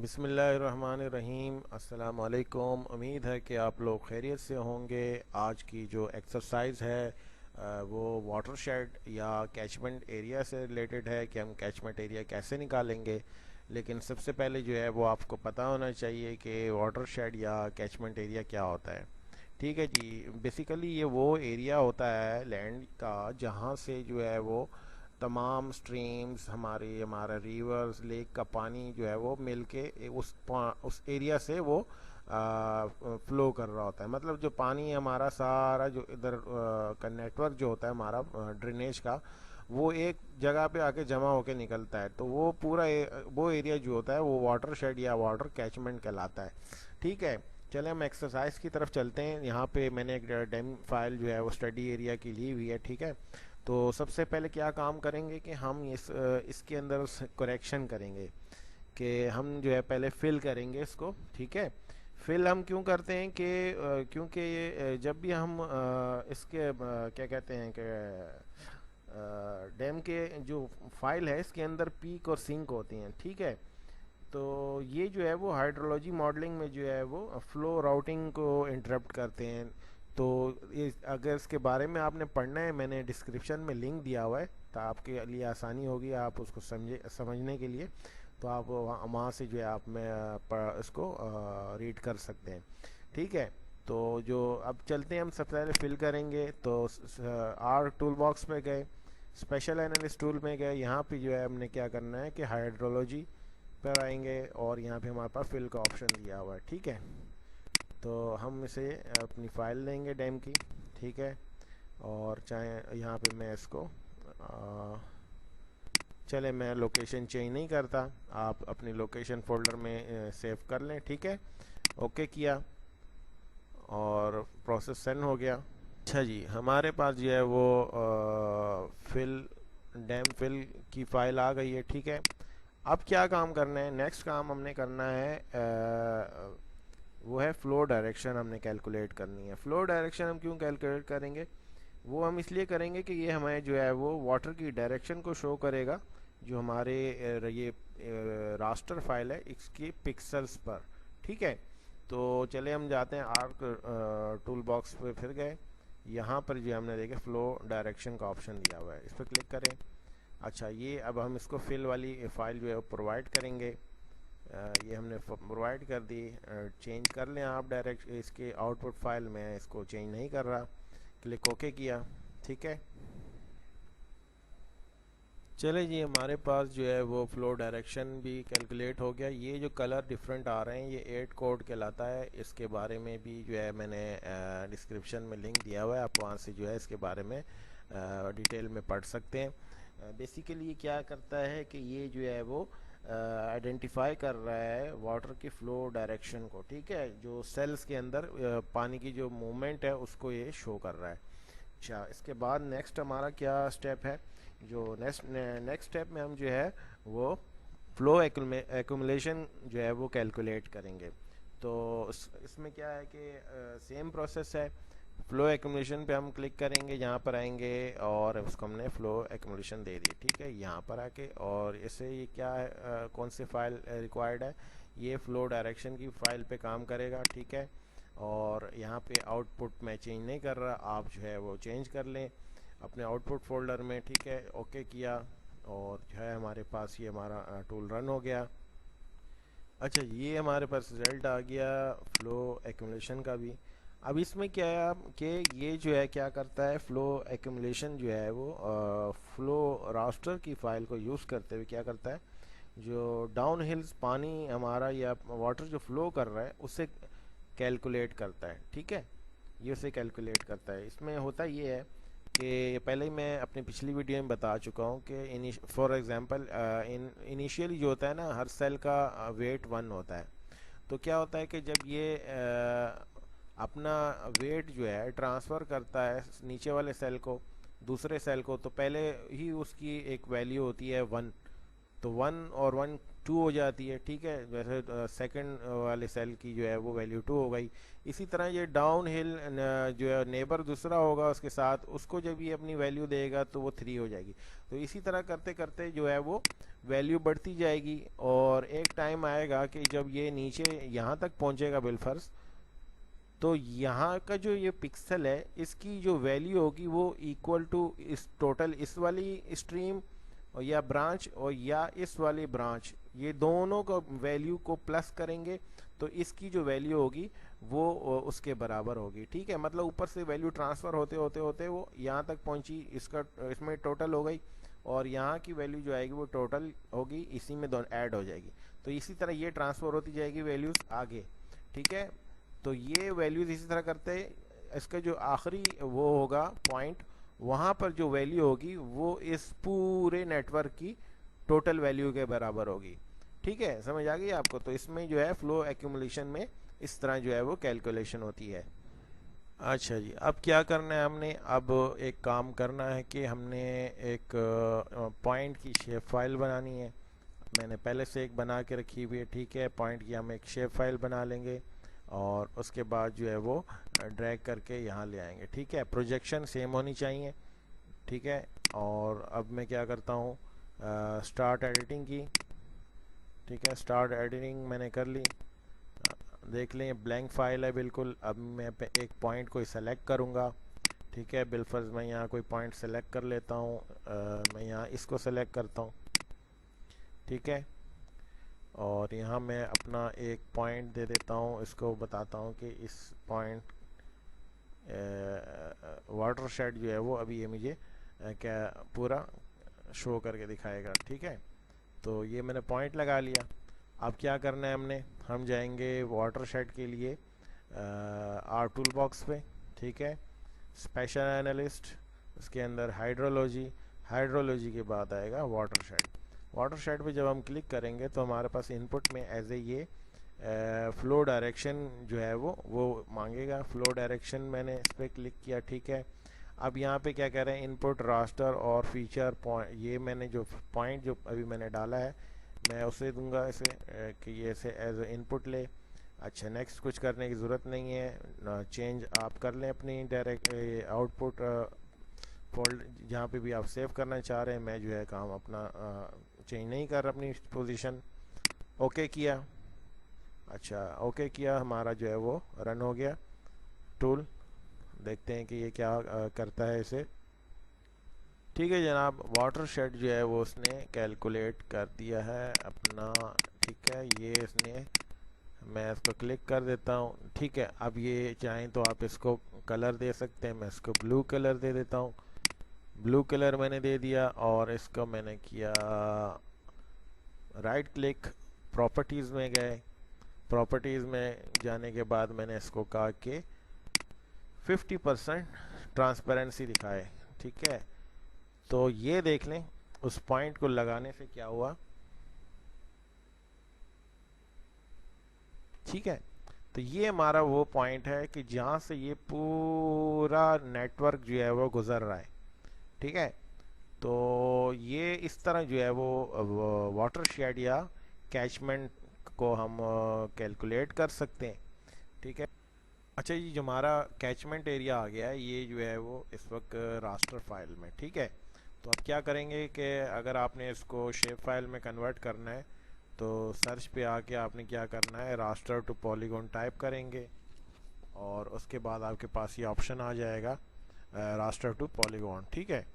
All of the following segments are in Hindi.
बिस्मिल्लाहिर्रहमानिर्रहीम। अस्सलाम वालेकुम। उम्मीद है कि आप लोग खैरियत से होंगे। आज की जो एक्सरसाइज है वो वाटर शेड या कैचमेंट एरिया से रिलेटेड है कि हम कैचमेंट एरिया कैसे निकालेंगे। लेकिन सबसे पहले जो है वो आपको पता होना चाहिए कि वाटर शेड या कैचमेंट एरिया क्या होता है। ठीक है जी। बेसिकली ये वो एरिया होता है लैंड का जहाँ से जो है वो तमाम स्ट्रीम्स हमारा रिवर्स लेक का पानी जो है वो मिल के उस एरिया से वो फ्लो कर रहा होता है। मतलब जो पानी हमारा सारा जो इधर का नेटवर्क जो होता है हमारा ड्रेनेज का, वो एक जगह पे आके जमा होके निकलता है। तो वो पूरा वो एरिया जो होता है वो वाटर शेड या वाटर कैचमेंट कहलाता है। ठीक है। चले हम एक्सरसाइज की तरफ चलते हैं। यहाँ पे मैंने एक डेम फाइल जो है वो स्टडी एरिया की ली हुई है। ठीक है। तो सबसे पहले क्या काम करेंगे कि हम इसके अंदर करेक्शन करेंगे कि हम जो है पहले फिल करेंगे इसको। ठीक है। फिल हम क्यों करते हैं कि क्योंकि ये जब भी हम इसके क्या कहते हैं कि डैम के जो फाइल है इसके अंदर पीक और सिंक होती हैं। ठीक है। तो ये जो है वो हाइड्रोलॉजी मॉडलिंग में जो है वो फ्लो राउटिंग को इंटरप्ट करते हैं। तो ये अगर इसके बारे में आपने पढ़ना है, मैंने डिस्क्रिप्शन में लिंक दिया हुआ है, तो आपके लिए आसानी होगी आप उसको समझने के लिए। तो आप वहाँ से जो है आप इसको रीड कर सकते हैं। ठीक है। तो जो अब चलते हैं, हम सबसे पहले फिल करेंगे। तो आर टूल बॉक्स पे गए, स्पेशल एनालिस्ट टूल में गए। यहाँ पे जो है हमने क्या करना है कि हाइड्रोलॉजी पर आएंगे और यहाँ पे हमारे पास फिल का ऑप्शन दिया हुआ है। ठीक है। तो हम इसे अपनी फाइल लेंगे डैम की। ठीक है। और चाहे यहाँ पे मैं इसको चले मैं लोकेशन चेंज नहीं करता, आप अपनी लोकेशन फोल्डर में सेव कर लें। ठीक है। ओके किया और प्रोसेस सेंड हो गया। अच्छा जी, हमारे पास जो है वो फिल डैम फिल की फाइल आ गई है। ठीक है। अब क्या काम करना है, नेक्स्ट काम हमने करना है वो है फ्लो डायरेक्शन हमने कैलकुलेट करनी है। फ्लो डायरेक्शन हम क्यों कैलकुलेट करेंगे, वो हम इसलिए करेंगे कि ये हमें जो है वो वाटर की डायरेक्शन को शो करेगा जो हमारे ये रास्टर फाइल है इसकी पिक्सल्स पर। ठीक है। तो चले हम जाते हैं आर्क टूल बॉक्स पे, फिर गए यहाँ पर जो हमने देखे फ्लो डायरेक्शन का ऑप्शन दिया हुआ है, इस पर क्लिक करें। अच्छा, ये अब हम इसको फिल वाली फाइल जो है प्रोवाइड करेंगे। ये हमने प्रोवाइड कर दी। चेंज कर लें आप डायरेक्ट इसके आउटपुट फाइल में, इसको चेंज नहीं कर रहा। क्लिक ओके किया। ठीक है। चले जी, हमारे पास जो है वो फ्लो डायरेक्शन भी कैलकुलेट हो गया। ये जो कलर डिफरेंट आ रहे हैं ये 8 कोड कहलाता है। इसके बारे में भी जो है मैंने डिस्क्रिप्शन में लिंक दिया हुआ है, आप वहाँ से जो है इसके बारे में डिटेल में पढ़ सकते हैं। बेसिकली ये क्या करता है कि ये जो है वो आइडेंटिफाई कर रहा है वाटर की फ्लो डायरेक्शन को। ठीक है। जो सेल्स के अंदर पानी की जो मूवमेंट है उसको ये शो कर रहा है। अच्छा, इसके बाद नेक्स्ट हमारा क्या स्टेप है, जो नेक्स्ट स्टेप में हम जो है वो फ्लो एक्यूमुलेशन जो है वो कैलकुलेट करेंगे। तो इसमें क्या है कि सेम प्रोसेस है। फ्लो एक्यूमुलेशन पे हम क्लिक करेंगे, यहाँ पर आएंगे और उसको हमने फ्लो एक्यूमुलेशन दे दी। ठीक है। यहाँ पर आके और इसे ये क्या है कौन सी फाइल रिक्वायर्ड है, ये फ्लो डायरेक्शन की फाइल पे काम करेगा। ठीक है। और यहाँ पे आउटपुट मैं चेंज नहीं कर रहा, आप जो है वो चेंज कर लें अपने आउटपुट फोल्डर में। ठीक है। ओके किया और जो है हमारे पास ये हमारा टूल रन हो गया। अच्छा, ये हमारे पास रिजल्ट आ गया फ्लो एक्यूमुलेशन का भी। अब इसमें क्या है कि ये जो है क्या करता है, फ्लो एक्यूमुलेशन जो है वो फ्लो रास्टर की फाइल को यूज़ करते हुए क्या करता है, जो डाउन हिल्स पानी हमारा या वाटर जो फ्लो कर रहा है उसे कैलकुलेट करता है। ठीक है। ये उसे कैलकुलेट करता है। इसमें होता ये है कि पहले ही मैं अपनी पिछली वीडियो में बता चुका हूँ कि फॉर एग्जांपल इनिशियली जो होता है ना, हर सेल का वेट 1 होता है। तो क्या होता है कि जब ये अपना वेट जो है ट्रांसफ़र करता है नीचे वाले सेल को दूसरे सेल को, तो पहले ही उसकी एक वैल्यू होती है 1। तो 1 और 1 2 हो जाती है, ठीक है। वैसे सेकंड वाले सेल की जो है वो वैल्यू 2 हो गई। इसी तरह ये डाउन हिल जो है नेबर दूसरा होगा उसके साथ, उसको जब ये अपनी वैल्यू देगा तो वो 3 हो जाएगी। तो इसी तरह करते करते जो है वो वैल्यू बढ़ती जाएगी, और एक टाइम आएगा कि जब ये नीचे यहाँ तक पहुँचेगा बिलफर्स, तो यहाँ का जो ये पिक्सल है इसकी जो वैल्यू होगी वो इक्वल टू इस टोटल इस वाली स्ट्रीम और या ब्रांच और या इस वाली ब्रांच, ये दोनों का वैल्यू को प्लस करेंगे तो इसकी जो वैल्यू होगी वो उसके बराबर होगी, ठीक है। मतलब ऊपर से वैल्यू ट्रांसफर होते होते होते वो यहाँ तक पहुंची, इसका इसमें टोटल हो गई, और यहाँ की वैल्यू जो आएगी वो टोटल होगी, इसी में दोनों ऐड हो जाएगी। तो इसी तरह ये ट्रांसफर होती जाएगी वैल्यूज आगे, ठीक है। तो ये वैल्यूज इसी तरह करते, इसका जो आखिरी वो होगा पॉइंट, वहाँ पर जो वैल्यू होगी वो इस पूरे नेटवर्क की टोटल वैल्यू के बराबर होगी, ठीक है। समझ आ गई आपको? तो इसमें जो है फ्लो एक्यूमुलेशन में इस तरह जो है वो कैलकुलेशन होती है। अच्छा जी, अब क्या करना है हमने? अब एक काम करना है कि हमने एक पॉइंट की शेप फाइल बनानी है। मैंने पहले से एक बना के रखी हुई है, ठीक है। पॉइंट की हम एक शेप फाइल बना लेंगे और उसके बाद जो है वो ड्रैग करके यहाँ ले आएंगे, ठीक है। प्रोजेक्शन सेम होनी चाहिए, ठीक है। और अब मैं क्या करता हूँ, स्टार्ट एडिटिंग की, ठीक है। स्टार्ट एडिटिंग मैंने कर ली। देख लें ब्लैंक फाइल है बिल्कुल। अब मैं पे एक पॉइंट को सेलेक्ट करूँगा, ठीक है। बिलफर्ज मैं यहाँ कोई पॉइंट सेलेक्ट कर लेता हूँ, मैं यहाँ इसको सेलेक्ट करता हूँ, ठीक है। और यहाँ मैं अपना एक पॉइंट दे देता हूँ, इसको बताता हूँ कि इस पॉइंट वाटर शेड जो है वो अभी ये मुझे क्या पूरा शो करके दिखाएगा, ठीक है। तो ये मैंने पॉइंट लगा लिया। अब क्या करना है हमने, हम जाएंगे वाटर शेड के लिए आर टूल बॉक्स पे, ठीक है। स्पेशल एनालिस्ट, उसके अंदर हाइड्रोलॉजी, हाइड्रोलॉजी के बाद आएगा वाटर शेड। वाटर शेड पे जब हम क्लिक करेंगे तो हमारे पास इनपुट में एज ए ये फ्लो डायरेक्शन जो है वो मांगेगा। फ्लो डायरेक्शन मैंने इस पर क्लिक किया, ठीक है। अब यहाँ पे क्या कह रहे हैं, इनपुट रास्टर और फीचर पॉइंट, ये मैंने जो पॉइंट जो अभी मैंने डाला है मैं उसे दूंगा इसे कि ये इसे एज इनपुट ले। अच्छा, नेक्स्ट कुछ करने की ज़रूरत नहीं है, चेंज आप कर लें अपनी डायरेक्ट आउटपुट फोल्ड जहाँ पे भी आप सेव करना चाह रहे हैं। मैं जो है काम अपना चेंज नहीं कर अपनी पोजीशन। ओके किया, अच्छा ओके किया, हमारा जो है वो रन हो गया टूल। देखते हैं कि ये क्या करता है इसे। ठीक है जनाब, वाटर शेड जो है वो उसने कैलकुलेट कर दिया है अपना, ठीक है। ये इसने, मैं इसको क्लिक कर देता हूँ, ठीक है। अब ये चाहें तो आप इसको कलर दे सकते हैं, मैं इसको ब्लू कलर दे देता हूँ। ब्लू कलर मैंने दे दिया और इसको मैंने किया राइट क्लिक, प्रॉपर्टीज़ में गए। प्रॉपर्टीज़ में जाने के बाद मैंने इसको कहा कि 50% ट्रांसपेरेंसी दिखाए, ठीक है। तो ये देख लें उस पॉइंट को लगाने से क्या हुआ, ठीक है। तो ये हमारा वो पॉइंट है कि जहाँ से ये पूरा नेटवर्क जो है वो गुजर रहा है, ठीक है। तो ये इस तरह जो है वो वाटर शेड या कैचमेंट को हम कैलकुलेट कर सकते हैं, ठीक है। अच्छा जी, जो हमारा कैचमेंट एरिया आ गया है ये जो है वो इस वक्त रास्टर फाइल में, ठीक है। तो अब क्या करेंगे कि अगर आपने इसको शेप फाइल में कन्वर्ट करना है तो सर्च पे आके आपने क्या करना है, रास्टर टू पॉलीगॉन टाइप करेंगे और उसके बाद आपके पास ये ऑप्शन आ जाएगा रास्टर टू पॉलीगॉन, ठीक है।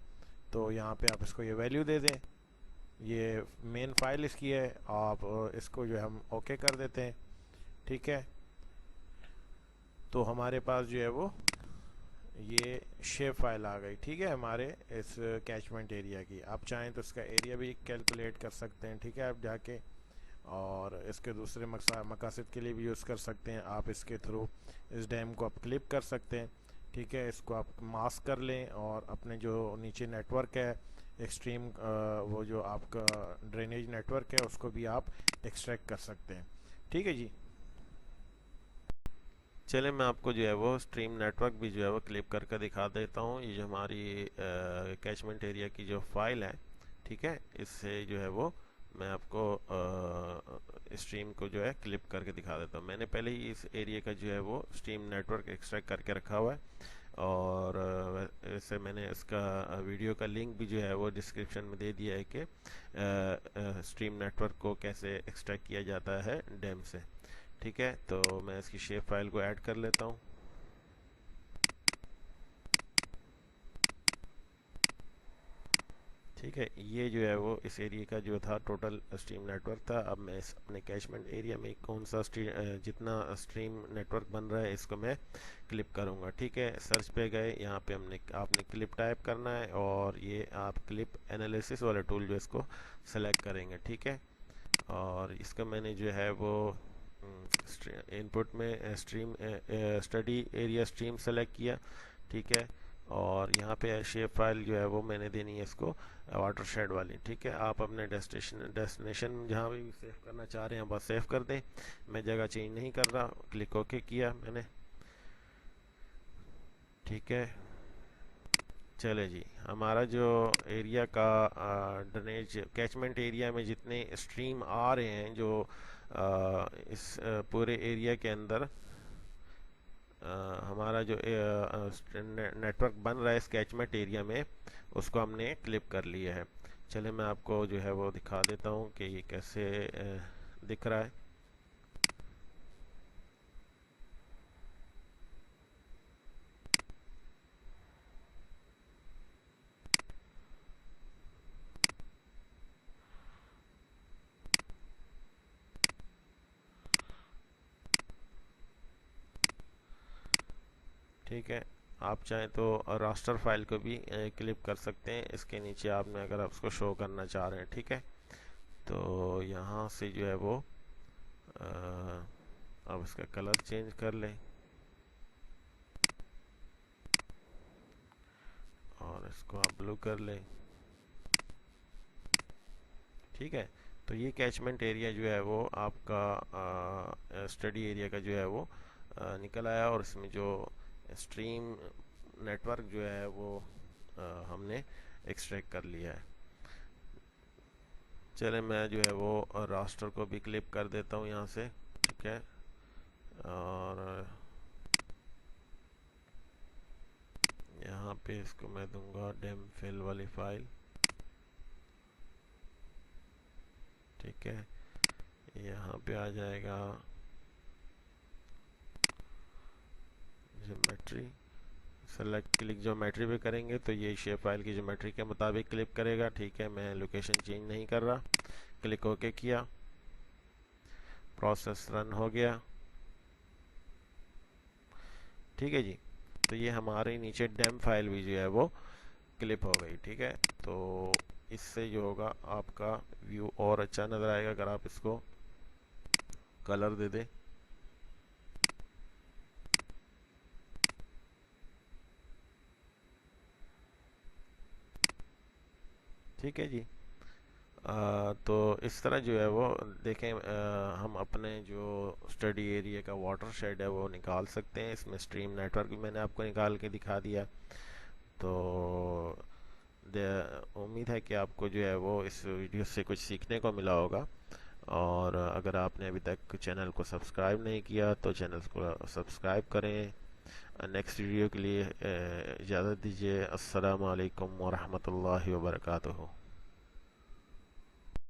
तो यहाँ पे आप इसको ये वैल्यू दे दें, ये मेन फाइल इसकी है, आप इसको जो है हम ओके कर देते हैं, ठीक है। तो हमारे पास जो है वो ये शेप फाइल आ गई, ठीक है, हमारे इस कैचमेंट एरिया की। आप चाहें तो इसका एरिया भी कैलकुलेट कर सकते हैं, ठीक है। आप जाके और इसके दूसरे मकासद के लिए भी यूज़ कर सकते हैं। आप इसके थ्रू इस डैम को आप क्लिप कर सकते हैं, ठीक है। इसको आप मास्क कर लें और अपने जो नीचे नेटवर्क है एक्सट्रीम, वो जो आपका ड्रेनेज नेटवर्क है उसको भी आप एक्सट्रैक्ट कर सकते हैं, ठीक है जी। चले मैं आपको जो है वो स्ट्रीम नेटवर्क भी जो है वो क्लिप करके दिखा देता हूँ। ये जो हमारी कैचमेंट एरिया की जो फाइल है, ठीक है, इससे जो है वो मैं आपको स्ट्रीम को जो है क्लिप करके दिखा देता हूँ। मैंने पहले ही इस एरिया का जो है वो स्ट्रीम नेटवर्क एक्सट्रैक्ट करके रखा हुआ है, और वैसे मैंने इसका वीडियो का लिंक भी जो है वो डिस्क्रिप्शन में दे दिया है कि स्ट्रीम नेटवर्क को कैसे एक्सट्रैक्ट किया जाता है डेम से। ठीक है, तो मैं इसकी शेप फाइल को ऐड कर लेता हूँ। ठीक है, ये जो है वो इस एरिया का जो था टोटल स्ट्रीम नेटवर्क था। अब मैं इस अपने कैचमेंट एरिया में कौन सा जितना स्ट्रीम नेटवर्क बन रहा है इसको मैं क्लिप करूँगा। ठीक है, सर्च पे गए, यहाँ पे आपने क्लिप टाइप करना है, और ये आप क्लिप एनालिसिस वाला टूल जो इसको सेलेक्ट करेंगे। ठीक है, और इसका मैंने जो है वो इनपुट में stream study area stream select किया। ठीक है, और यहाँ पे शेप फाइल जो है वो मैंने देनी है इसको वाटरशेड वाली। ठीक है, आप अपने डेस्टिनेशन जहाँ भी सेव करना चाह रहे हैं बस सेव कर दें। मैं जगह चेंज नहीं कर रहा, क्लिक ओके किया मैंने। ठीक है, चले जी, हमारा जो एरिया का ड्रेनेज कैचमेंट एरिया में जितने स्ट्रीम आ रहे हैं जो इस पूरे एरिया के अंदर हमारा जो नेटवर्क बन रहा है इस कैचमेंट एरिया में, उसको हमने क्लिप कर लिया है। चले मैं आपको जो है वो दिखा देता हूँ कि ये कैसे दिख रहा है। ठीक है, आप चाहें तो रास्टर फाइल को भी क्लिप कर सकते हैं इसके नीचे आपने, अगर आप उसको शो करना चाह रहे हैं। ठीक है, तो यहाँ से जो है वो अब इसका कलर चेंज कर लें और इसको आप ब्लू कर लें। ठीक है, तो ये कैचमेंट एरिया जो है वो आपका स्टडी एरिया का जो है वो निकल आया, और इसमें जो स्ट्रीम नेटवर्क जो है वो हमने एक्सट्रैक्ट कर लिया है। चले मैं जो है वो रास्टर को भी क्लिप कर देता हूँ यहाँ से। ठीक है, और यहाँ पे इसको मैं दूंगा डेम फिल वाली फाइल। ठीक है, यहाँ पे आ जाएगा ज्योमेट्री, सेलेक्ट क्लिक ज्योमेट्री पे करेंगे तो ये शेप फाइल की ज्योमेट्री के मुताबिक क्लिप करेगा। ठीक है, मैं लोकेशन चेंज नहीं कर रहा, क्लिक ओके किया, प्रोसेस रन हो गया। ठीक है जी, तो ये हमारे नीचे डेम फाइल भी जो है वो क्लिप हो गई। ठीक है, तो इससे जो होगा आपका व्यू और अच्छा नज़र आएगा अगर आप इसको कलर दे दें। ठीक है जी, तो इस तरह जो है वो देखें, हम अपने जो स्टडी एरिया का वाटर शेड है वो निकाल सकते हैं। इसमें स्ट्रीम नेटवर्क भी मैंने आपको निकाल के दिखा दिया। तो उम्मीद है कि आपको जो है वो इस वीडियो से कुछ सीखने को मिला होगा, और अगर आपने अभी तक चैनल को सब्सक्राइब नहीं किया तो चैनल को सब्सक्राइब करें। नेक्स्ट वीडियो के लिए इजाज़त दीजिए। अस्सलाम वालेकुम वरहमतुल्लाहि वबरकातुहू।